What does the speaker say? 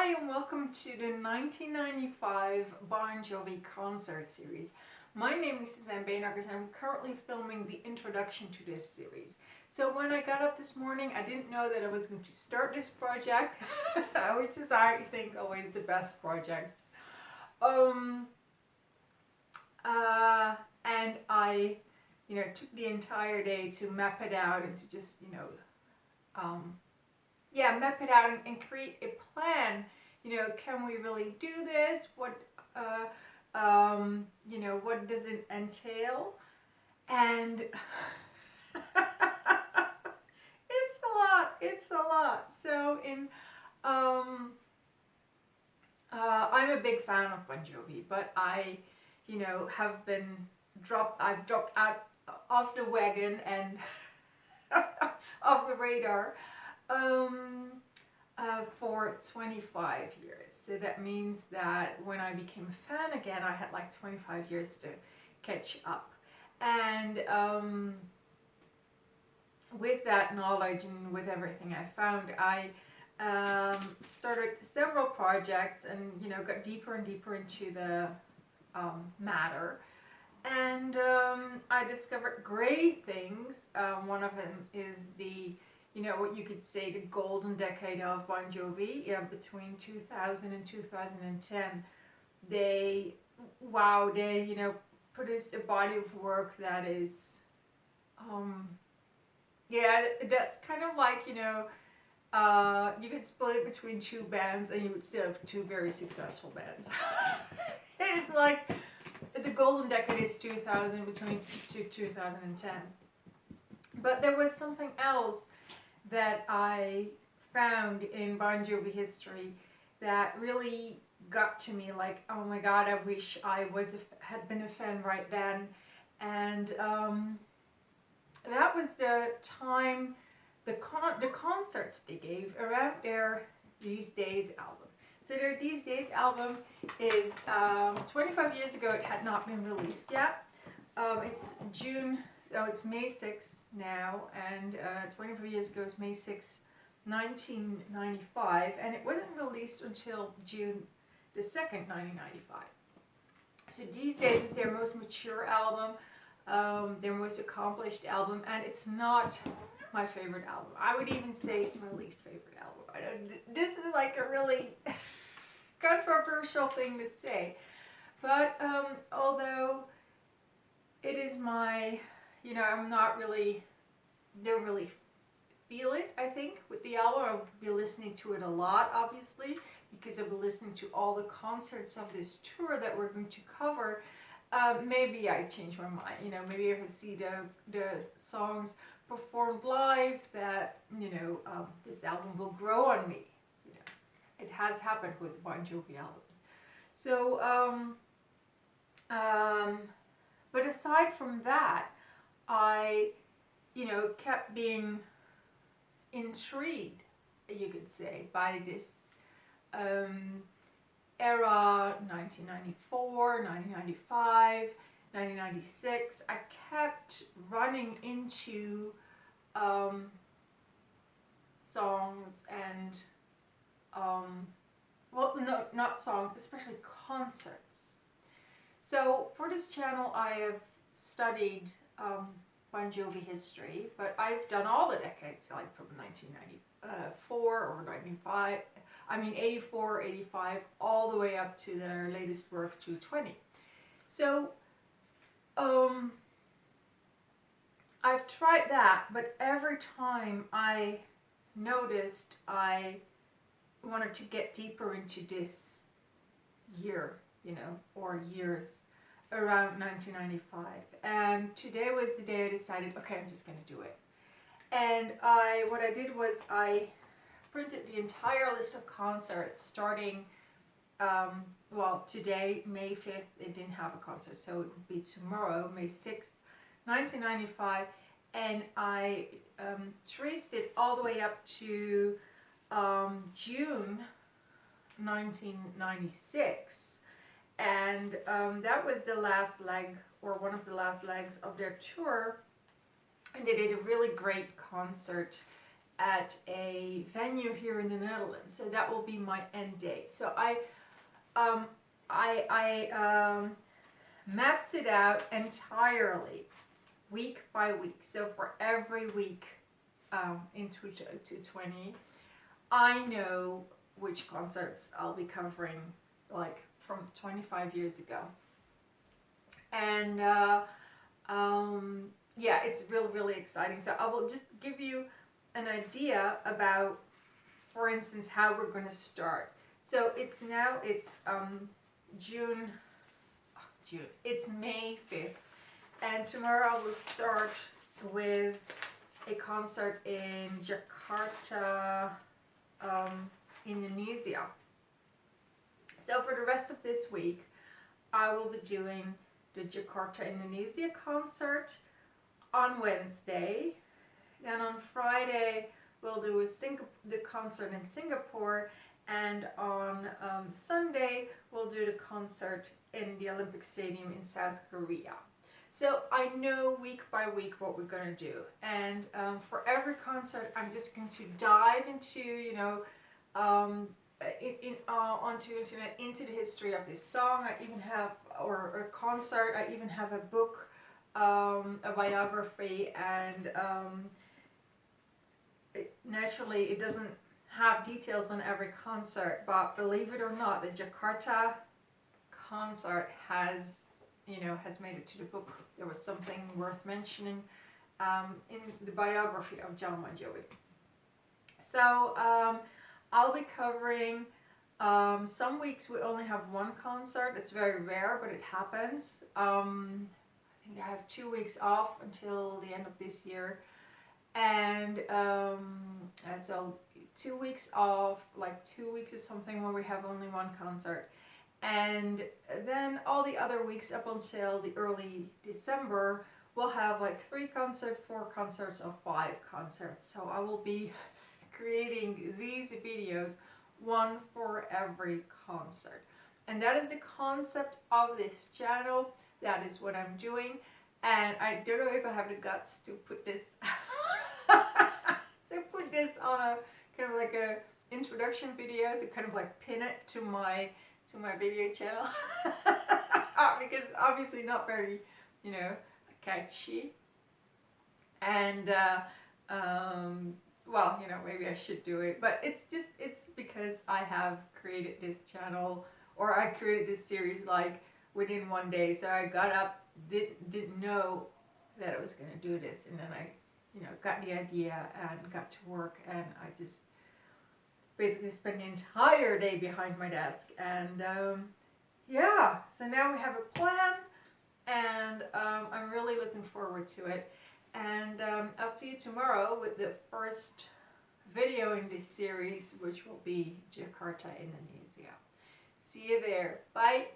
Hi and welcome to the 1995 Bon Jovi Concert Series. My name is Suzanne Beenakkers and I'm currently filming the introduction to this series. So when I got up this morning, I didn't know that I was going to start this project, which is, I think, always the best project. And I, took the entire day to map it out and to just, map it out and create a plan. Can we really do this? What does it entail? And it's a lot. So I'm a big fan of Bon Jovi, but I, I've dropped out of the wagon and off the radar for 25 years. So that means that when I became a fan again, I had like 25 years to catch up. And with that knowledge and with everything I found, I started several projects and got deeper and deeper into the matter. And I discovered great things. One of them is the what you could say the golden decade of Bon Jovi, between 2000 and 2010. They produced a body of work that is, that's kind of like, you could split it between two bands and you would still have two very successful bands. It's like the golden decade is 2000 between 2010. But there was something else that I found in Bon Jovi history that really got to me, like, oh my god, I wish I had been a fan right then. And that was the time, the concerts they gave around their These Days album. So their These Days album is 25 years ago. It had not been released yet. It's June, so it's May 6th now, and 25 years ago it's May 6th, 1995, and it wasn't released until June the 2nd, 1995. So These Days is their most mature album, their most accomplished album, and it's not my favorite album. I would even say it's my least favorite album. This is like a really controversial thing to say, but although it is my, I'm not really, don't really feel it, I think, with the album. I'll be listening to it a lot, obviously, because I'll be listening to all the concerts of this tour that we're going to cover. Maybe I change my mind, maybe if I see the songs performed live, that, this album will grow on me. It has happened with Bon Jovi albums. So, but aside from that, I, kept being intrigued, you could say, by this era, 1994, 1995, 1996. I kept running into songs and, not songs, especially concerts. So for this channel, I have studied Bon Jovi history, but I've done all the decades, like from 1994 or 95, 84, 85, all the way up to their latest work, 220. So I've tried that, but every time I noticed I wanted to get deeper into this year, or years around 1995. And today was the day I decided, okay, I'm just going to do it. And what I did was I printed the entire list of concerts starting, today, May 5th, it didn't have a concert, so it would be tomorrow, May 6th, 1995. And I traced it all the way up to June 1996. And that was the last leg, or one of the last legs of their tour. And they did a really great concert at a venue here in the Netherlands. So that will be my end date. So I mapped it out entirely, week by week. So for every week in 2020, I know which concerts I'll be covering, like from 25 years ago. And yeah, it's really exciting. So I will just give you an idea about, for instance, how we're going to start. So it's June, it's May 5th, and tomorrow I will start with a concert in Jakarta, Indonesia. So for the rest of this week, I will be doing the Jakarta, Indonesia concert on Wednesday. Then on Friday, we'll do the concert in Singapore, and on Sunday, we'll do the concert in the Olympic Stadium in South Korea. So I know week by week what we're going to do, and for every concert, I'm just going to dive into, into the history of this song. I even have, or a concert, I even have a book, a biography, and naturally it doesn't have details on every concert, but believe it or not, the Jakarta concert has made it to the book. There was something worth mentioning in the biography of John Bon Jovi. So I'll be covering, some weeks we only have one concert. It's very rare, but it happens. I think I have 2 weeks off until the end of this year. And so 2 weeks off, like 2 weeks or something, when we have only one concert. And then all the other weeks up until the early December, we'll have like 3 concerts, 4 concerts, or 5 concerts. So I will be creating these videos, one for every concert. And that is the concept of this channel. That is what I'm doing. And I don't know if I have the guts to put this on a kind of like a introduction video, to kind of like pin it to my video channel. Because obviously not very, catchy. And well, maybe I should do it, but it's because I have created this channel, or I created this series like within one day. So I got up, didn't know that I was going to do this, and then I got the idea and got to work, and I just basically spent the entire day behind my desk. And yeah, so now we have a plan, and I'm really looking forward to it. And I'll see you tomorrow with the first video in this series, which will be Jakarta, Indonesia. See you there. Bye.